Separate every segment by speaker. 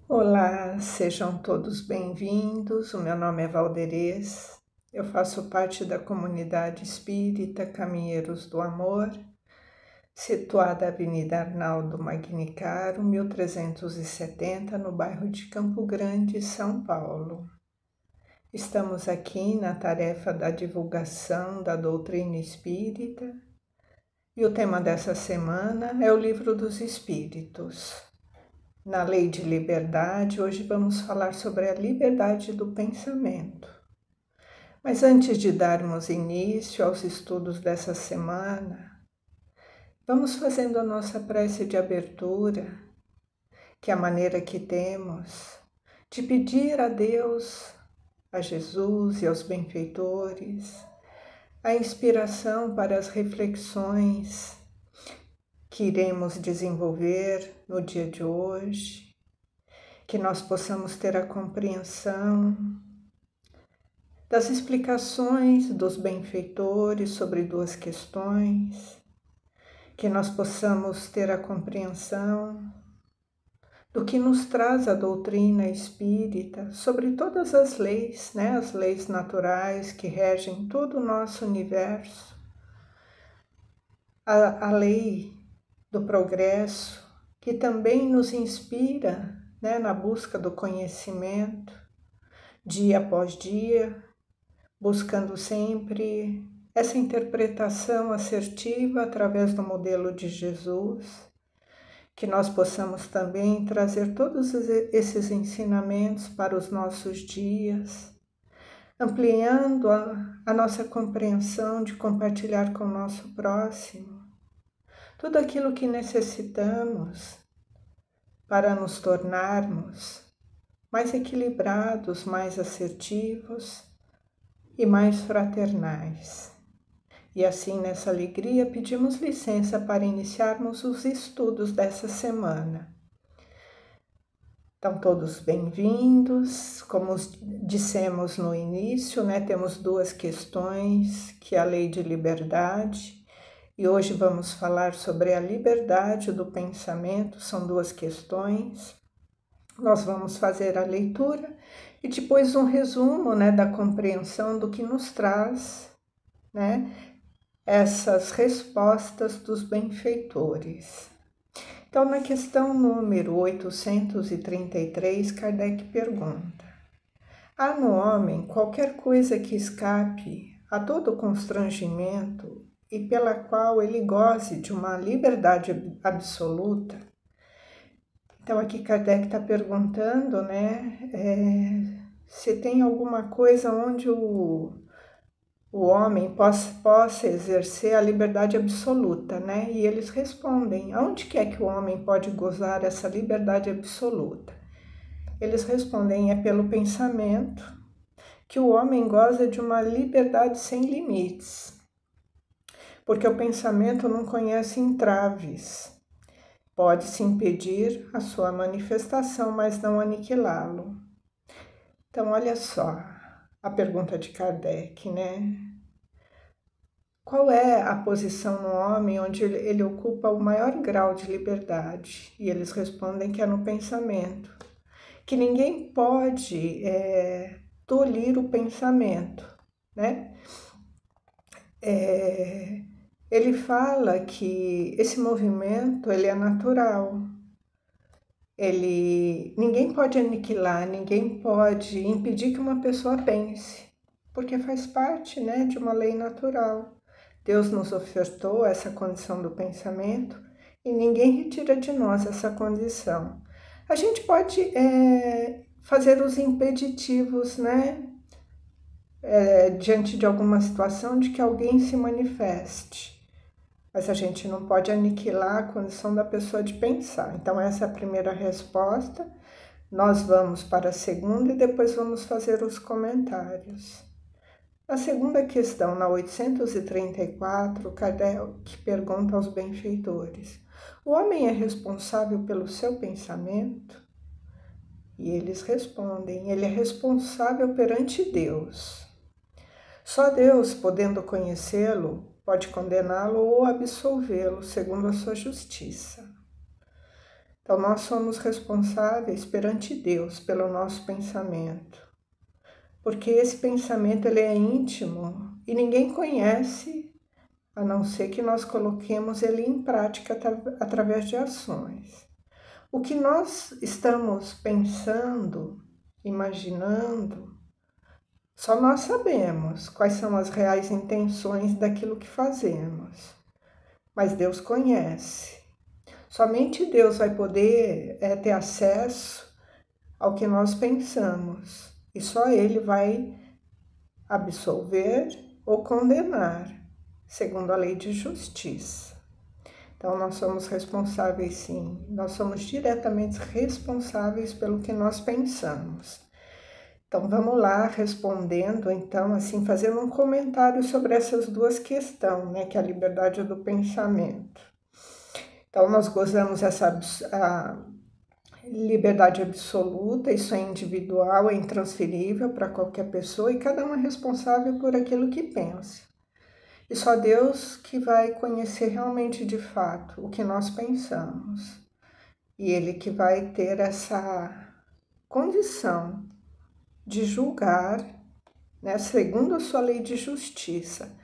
Speaker 1: Olá, sejam todos bem-vindos. O meu nome é Valderez. Eu faço parte da comunidade espírita Caminheiros do Amor, situada na Avenida Arnaldo Magnicaro, 1370, no bairro de Campo Grande, São Paulo. Estamos aqui na tarefa da divulgação da doutrina espírita e o tema dessa semana é o Livro dos Espíritos. Na Lei de Liberdade, hoje vamos falar sobre a liberdade do pensamento. Mas antes de darmos início aos estudos dessa semana, vamos fazendo a nossa prece de abertura, que é a maneira que temos de pedir a Deus, a Jesus e aos benfeitores, a inspiração para as reflexões que iremos desenvolver no dia de hoje, que nós possamos ter a compreensão das explicações dos benfeitores sobre duas questões, que nós possamos ter a compreensão do que nos traz a doutrina espírita sobre todas as leis, as leis naturais que regem todo o nosso universo, a lei do progresso, que também nos inspira na busca do conhecimento, dia após dia, buscando sempre essa interpretação assertiva através do modelo de Jesus, que nós possamos também trazer todos esses ensinamentos para os nossos dias, ampliando a nossa compreensão de compartilhar com o nosso próximo tudo aquilo que necessitamos para nos tornarmos mais equilibrados, mais assertivos e mais fraternais. E assim, nessa alegria, pedimos licença para iniciarmos os estudos dessa semana. Então, todos bem-vindos. Como dissemos no início, temos duas questões, que é a lei de liberdade, e hoje vamos falar sobre a liberdade do pensamento. São duas questões. Nós vamos fazer a leitura e depois um resumo da compreensão do que nos traz essas respostas dos benfeitores. Então, na questão número 833, Kardec pergunta: há no homem qualquer coisa que escape a todo constrangimento e pela qual ele goze de uma liberdade absoluta? Então, aqui Kardec está perguntando, se tem alguma coisa onde o homem possa exercer a liberdade absoluta, E eles respondem: aonde que é que o homem pode gozar essa liberdade absoluta? Eles respondem: é pelo pensamento que o homem goza de uma liberdade sem limites, porque o pensamento não conhece entraves. Pode-se impedir a sua manifestação, mas não aniquilá-lo. Então, olha só a pergunta de Kardec, Qual é a posição no homem onde ele ocupa o maior grau de liberdade? E eles respondem que é no pensamento, que ninguém pode tolir o pensamento, Ele fala que esse movimento ele é natural. Ninguém pode aniquilar, ninguém pode impedir que uma pessoa pense, porque faz parte de uma lei natural. Deus nos ofertou essa condição do pensamento e ninguém retira de nós essa condição. A gente pode fazer os impeditivos, diante de alguma situação de que alguém se manifeste. Mas a gente não pode aniquilar a condição da pessoa de pensar. Então, essa é a primeira resposta. Nós vamos para a segunda e depois vamos fazer os comentários. A segunda questão, na 834, Kardec pergunta aos benfeitores: o homem é responsável pelo seu pensamento? E eles respondem: ele é responsável perante Deus. Só Deus, podendo conhecê-lo, pode condená-lo ou absolvê-lo segundo a sua justiça. Então, nós somos responsáveis perante Deus pelo nosso pensamento, porque esse pensamento ele é íntimo e ninguém conhece, a não ser que nós coloquemos ele em prática através de ações. O que nós estamos pensando, imaginando, só nós sabemos quais são as reais intenções daquilo que fazemos, mas Deus conhece. Somente Deus vai poder ter acesso ao que nós pensamos e só Ele vai absolver ou condenar, segundo a lei de justiça. Então, nós somos responsáveis, sim, nós somos diretamente responsáveis pelo que nós pensamos. Então, vamos lá, respondendo, então, assim, fazendo um comentário sobre essas duas questões, né, que é a liberdade do pensamento. Então, nós gozamos a liberdade absoluta, isso é individual, é intransferível para qualquer pessoa e cada um é responsável por aquilo que pensa. E só Deus que vai conhecer realmente de fato o que nós pensamos. E Ele que vai ter essa condição de julgar, né, segundo a sua lei de justiça,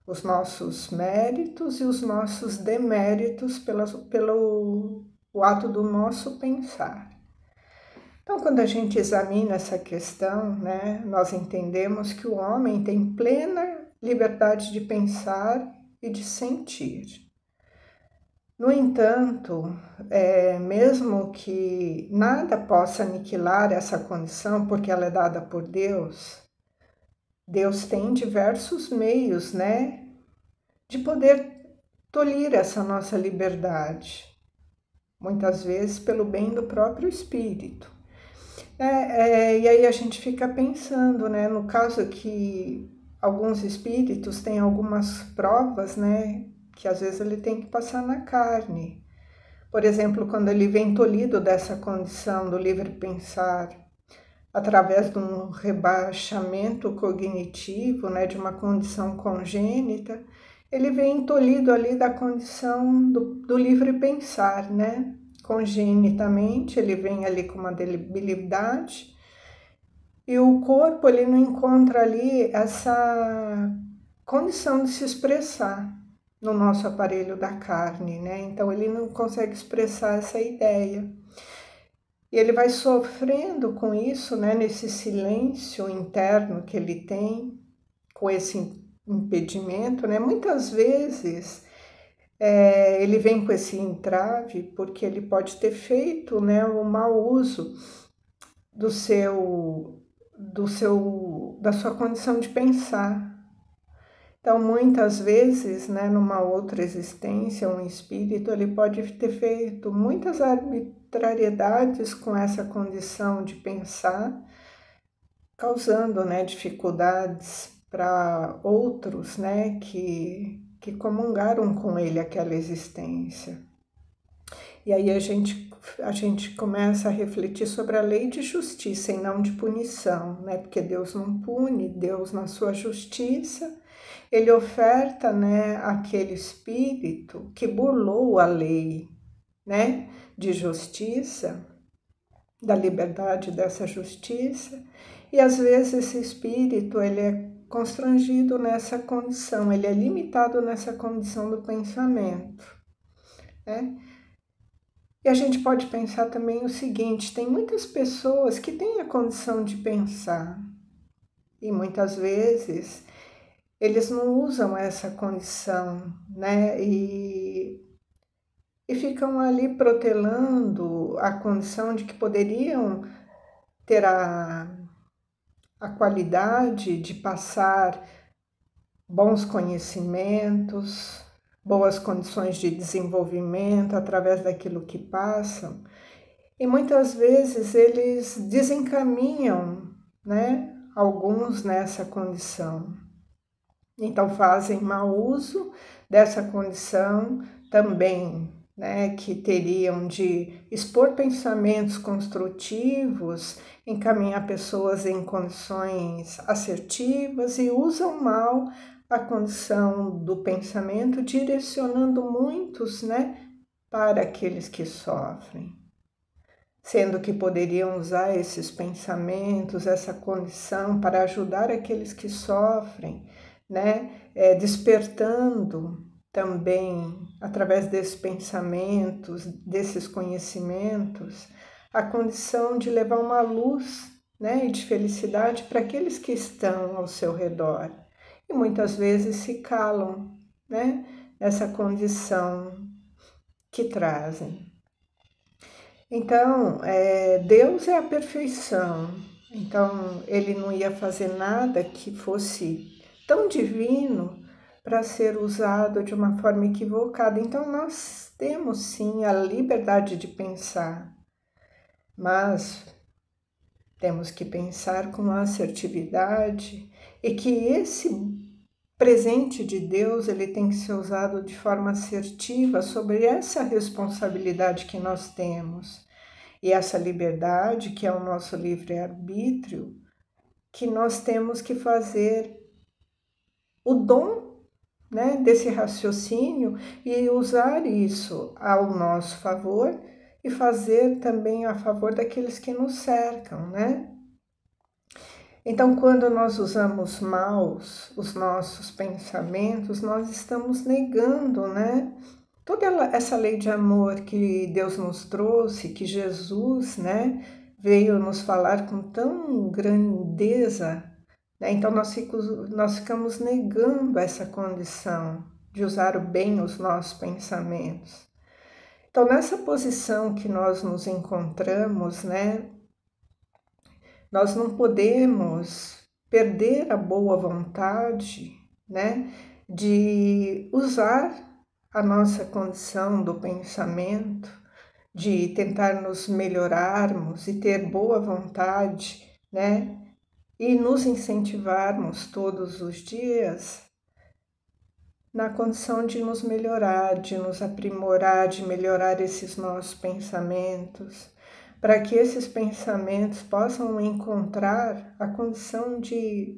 Speaker 1: os nossos méritos e os nossos deméritos pelo ato do nosso pensar. Então, quando a gente examina essa questão, né, nós entendemos que o homem tem plena liberdade de pensar e de sentir. No entanto, mesmo que nada possa aniquilar essa condição, porque ela é dada por Deus, Deus tem diversos meios, né, de poder tolir essa nossa liberdade, muitas vezes pelo bem do próprio espírito. E aí a gente fica pensando, né, no caso que alguns espíritos têm algumas provas, né, que às vezes ele tem que passar na carne. Por exemplo, quando ele vem tolhido dessa condição do livre pensar, através de um rebaixamento cognitivo, né, de uma condição congênita, ele vem tolhido ali da condição do livre pensar, né? Congenitamente, ele vem ali com uma debilidade e o corpo ele não encontra ali essa condição de se expressar no nosso aparelho da carne, né? Então ele não consegue expressar essa ideia. E ele vai sofrendo com isso, né? Nesse silêncio interno que ele tem, com esse impedimento, né? Muitas vezes ele vem com esse entrave porque ele pode ter feito, né, um mau uso da sua condição de pensar. Então, muitas vezes, né, numa outra existência, um espírito, ele pode ter feito muitas arbitrariedades com essa condição de pensar, causando, né, dificuldades para outros, né, que comungaram com ele aquela existência. E aí a gente começa a refletir sobre a lei de justiça e não de punição, né? Porque Deus não pune, Deus na sua justiça, ele oferta, né, aquele espírito que burlou a lei, né, de justiça, da liberdade dessa justiça, e às vezes esse espírito ele é constrangido nessa condição, ele é limitado nessa condição do pensamento, né? E a gente pode pensar também o seguinte, tem muitas pessoas que têm a condição de pensar e muitas vezes eles não usam essa condição, né? E ficam ali protelando a condição de que poderiam ter a qualidade de passar bons conhecimentos, boas condições de desenvolvimento através daquilo que passam. E muitas vezes eles desencaminham, né, alguns nessa condição. Então fazem mau uso dessa condição também, né, que teriam de expor pensamentos construtivos, encaminhar pessoas em condições assertivas e usam mal a condição do pensamento, direcionando muitos, né, para aqueles que sofrem. sendo que poderiam usar esses pensamentos, essa condição para ajudar aqueles que sofrem, né? Despertando também, através desses pensamentos, desses conhecimentos, a condição de levar uma luz, né, e de felicidade para aqueles que estão ao seu redor. E muitas vezes se calam, né, nessa condição que trazem. Então, Deus é a perfeição. Então, Ele não ia fazer nada que fosse tão divino para ser usado de uma forma equivocada. Então, nós temos sim a liberdade de pensar, mas temos que pensar com assertividade e que esse presente de Deus ele tem que ser usado de forma assertiva sobre essa responsabilidade que nós temos e essa liberdade que é o nosso livre-arbítrio, que nós temos que fazer o dom, né, desse raciocínio e usar isso ao nosso favor e fazer também a favor daqueles que nos cercam, né? Então, quando nós usamos maus os nossos pensamentos, nós estamos negando, né? Toda essa lei de amor que Deus nos trouxe, que Jesus, né, veio nos falar com tão grandeza, né? Então, nós ficamos negando essa condição de usar bem os nossos pensamentos. Então, nessa posição que nós nos encontramos, né, nós não podemos perder a boa vontade, né, de usar a nossa condição do pensamento, de tentar nos melhorarmos e ter boa vontade, né, e nos incentivarmos todos os dias na condição de nos melhorar, de nos aprimorar, de melhorar esses nossos pensamentos, para que esses pensamentos possam encontrar a condição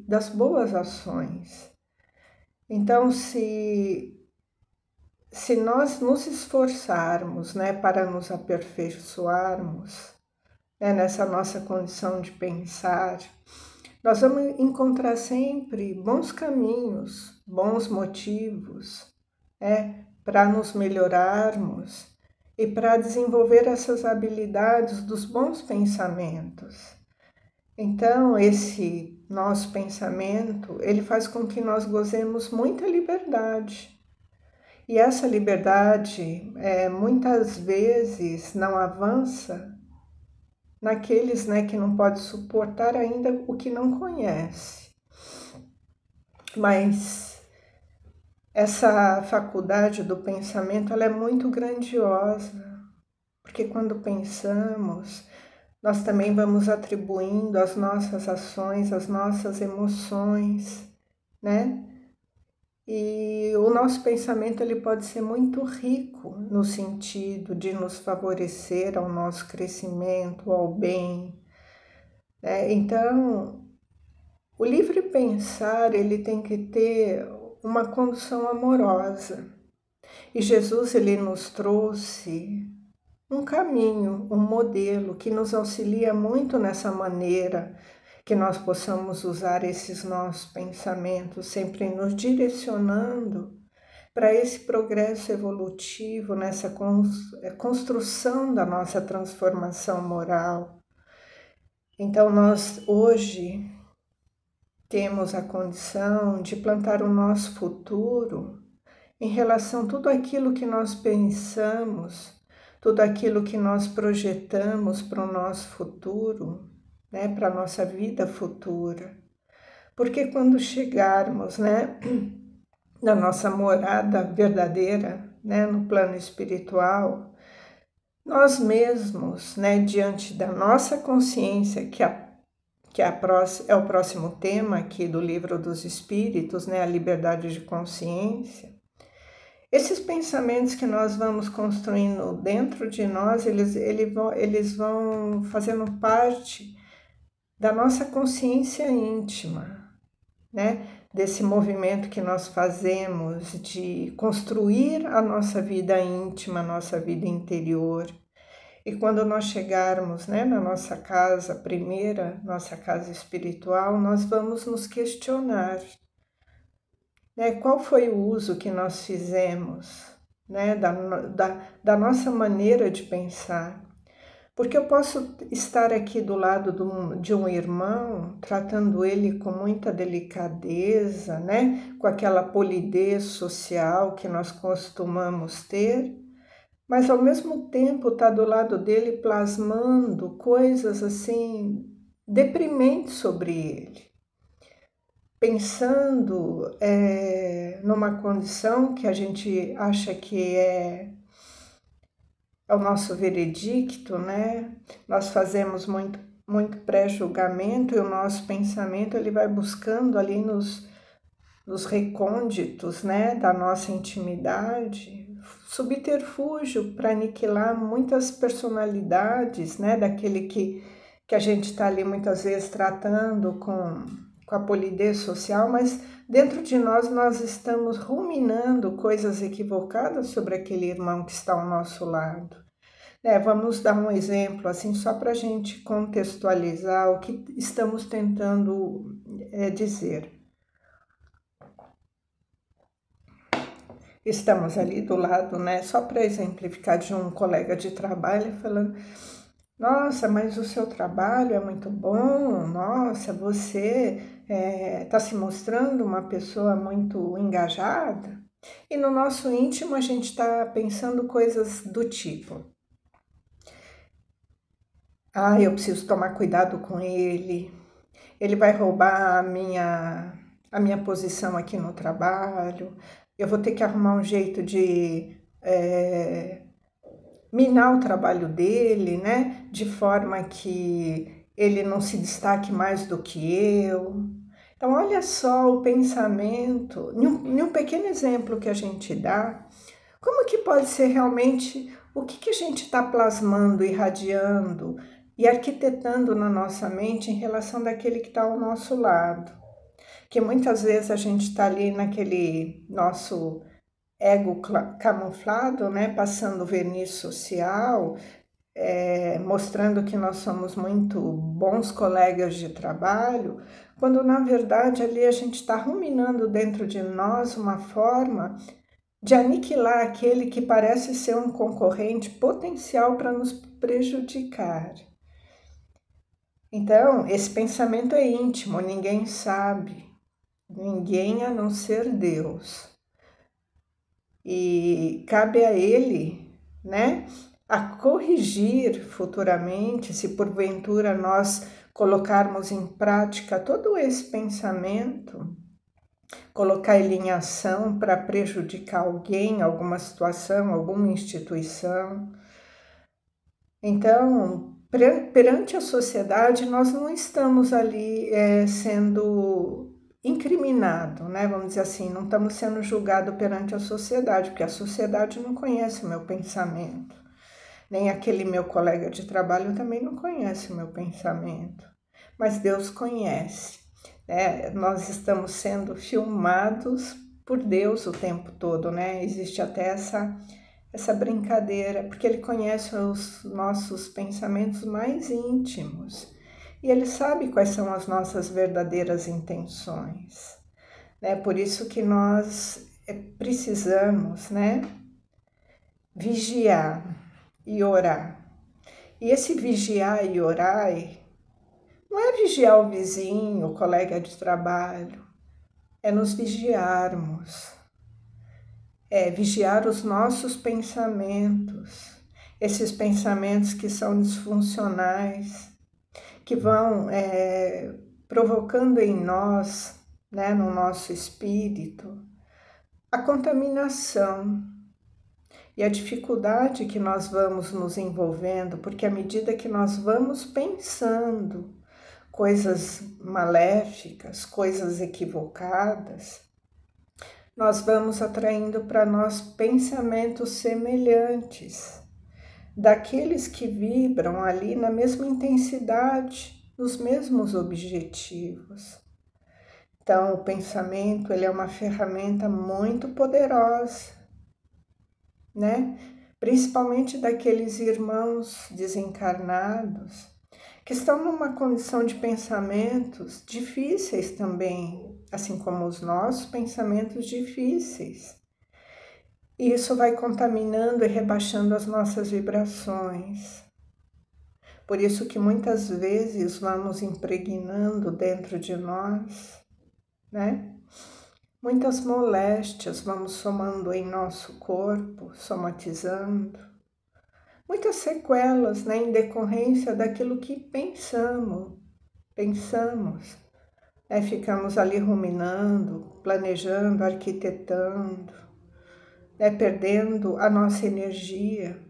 Speaker 1: das boas ações. Então, se nós nos esforçarmos, né, para nos aperfeiçoarmos, né, nessa nossa condição de pensar, nós vamos encontrar sempre bons caminhos, bons motivos, para nos melhorarmos e para desenvolver essas habilidades dos bons pensamentos. Então, esse nosso pensamento, ele faz com que nós gozemos muita liberdade. E essa liberdade, muitas vezes, não avança naqueles, né, que não podem suportar ainda o que não conhece. Mas essa faculdade do pensamento, ela é muito grandiosa, porque quando pensamos, nós também vamos atribuindo às nossas ações, às nossas emoções, né? E o nosso pensamento ele pode ser muito rico no sentido de nos favorecer ao nosso crescimento, ao bem, né? Então, o livre pensar ele tem que ter uma condução amorosa. E Jesus ele nos trouxe um caminho, um modelo que nos auxilia muito nessa maneira que nós possamos usar esses nossos pensamentos, sempre nos direcionando para esse progresso evolutivo, nessa construção da nossa transformação moral. Então, nós hoje temos a condição de plantar o nosso futuro em relação a tudo aquilo que nós pensamos, tudo aquilo que nós projetamos para o nosso futuro, né, para a nossa vida futura. Porque quando chegarmos, né, na nossa morada verdadeira, né, no plano espiritual, nós mesmos, né, diante da nossa consciência, que é o próximo tema aqui do Livro dos Espíritos, né, a liberdade de consciência, esses pensamentos que nós vamos construindo dentro de nós, eles vão fazendo parte da nossa consciência íntima, né? Desse movimento que nós fazemos de construir a nossa vida íntima, a nossa vida interior. E quando nós chegarmos, né, na nossa casa primeira, nossa casa espiritual, nós vamos nos questionar, né, qual foi o uso que nós fizemos, né, da nossa maneira de pensar. Porque eu posso estar aqui do lado de um irmão, tratando ele com muita delicadeza, né, com aquela polidez social que nós costumamos ter, mas ao mesmo tempo tá do lado dele plasmando coisas assim deprimentes sobre ele, pensando numa condição que a gente acha que é o nosso veredicto, né? Nós fazemos muito pré-julgamento e o nosso pensamento ele vai buscando ali nos recônditos, né, da nossa intimidade, subterfúgio para aniquilar muitas personalidades, né, daquele que a gente está ali muitas vezes tratando com a polidez social, mas dentro de nós estamos ruminando coisas equivocadas sobre aquele irmão que está ao nosso lado. Vamos dar um exemplo, assim, só para a gente contextualizar o que estamos tentando dizer. Estamos ali do lado, né, só para exemplificar, de um colega de trabalho falando: nossa, mas o seu trabalho é muito bom, nossa, você está se mostrando uma pessoa muito engajada. E no nosso íntimo a gente está pensando coisas do tipo: eu preciso tomar cuidado com ele vai roubar a minha posição aqui no trabalho, eu vou ter que arrumar um jeito de minar o trabalho dele, né? De forma que ele não se destaque mais do que eu. Então, olha só o pensamento, em um pequeno exemplo que a gente dá, como que pode ser realmente o que a gente está plasmando, irradiando e arquitetando na nossa mente em relação daquele que está ao nosso lado. Que muitas vezes a gente está ali naquele nosso ego camuflado, né, passando verniz social, mostrando que nós somos muito bons colegas de trabalho, quando na verdade ali a gente está ruminando dentro de nós uma forma de aniquilar aquele que parece ser um concorrente potencial para nos prejudicar. Então, esse pensamento é íntimo, ninguém sabe, ninguém a não ser Deus. E cabe a Ele, né, a corrigir futuramente, se porventura nós colocarmos em prática todo esse pensamento, colocar ele em ação para prejudicar alguém, alguma situação, alguma instituição. Então, perante a sociedade, nós não estamos ali sendo incriminado, né? Vamos dizer assim, não estamos sendo julgados perante a sociedade, porque a sociedade não conhece o meu pensamento, nem aquele meu colega de trabalho também não conhece o meu pensamento, mas Deus conhece, né? Nós estamos sendo filmados por Deus o tempo todo, né? Existe até essa brincadeira, porque Ele conhece os nossos pensamentos mais íntimos e Ele sabe quais são as nossas verdadeiras intenções, né? Por isso que nós precisamos, né, vigiar e orar. E esse vigiar e orar não é vigiar o vizinho, o colega de trabalho, é nos vigiarmos. Vigiar os nossos pensamentos, esses pensamentos que são disfuncionais, que vão provocando em nós, né, no nosso espírito, a contaminação e a dificuldade que nós vamos nos envolvendo, porque à medida que nós vamos pensando coisas maléficas, coisas equivocadas, nós vamos atraindo para nós pensamentos semelhantes, daqueles que vibram ali na mesma intensidade, nos mesmos objetivos. Então, o pensamento ele é uma ferramenta muito poderosa, né? principalmente daqueles irmãos desencarnados que estão numa condição de pensamentos difíceis também, assim como os nossos pensamentos difíceis. E isso vai contaminando e rebaixando as nossas vibrações. Por isso que muitas vezes vamos impregnando dentro de nós, né? Muitas moléstias vamos somando em nosso corpo, somatizando. Muitas sequelas, né, em decorrência daquilo que pensamos, né? Ficamos ali ruminando, planejando, arquitetando, né? Perdendo a nossa energia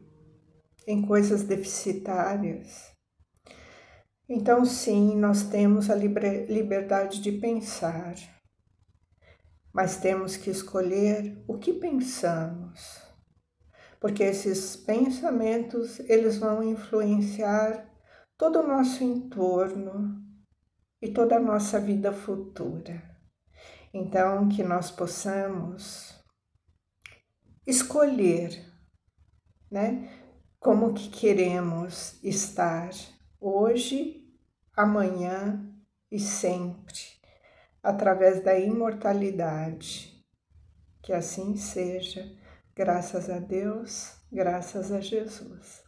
Speaker 1: em coisas deficitárias. Então, sim, nós temos a liberdade de pensar, mas temos que escolher o que pensamos, porque esses pensamentos, eles vão influenciar todo o nosso entorno e toda a nossa vida futura. Então, que nós possamos escolher, né, como que queremos estar hoje, amanhã e sempre, através da imortalidade. Que assim seja, graças a Deus, graças a Jesus.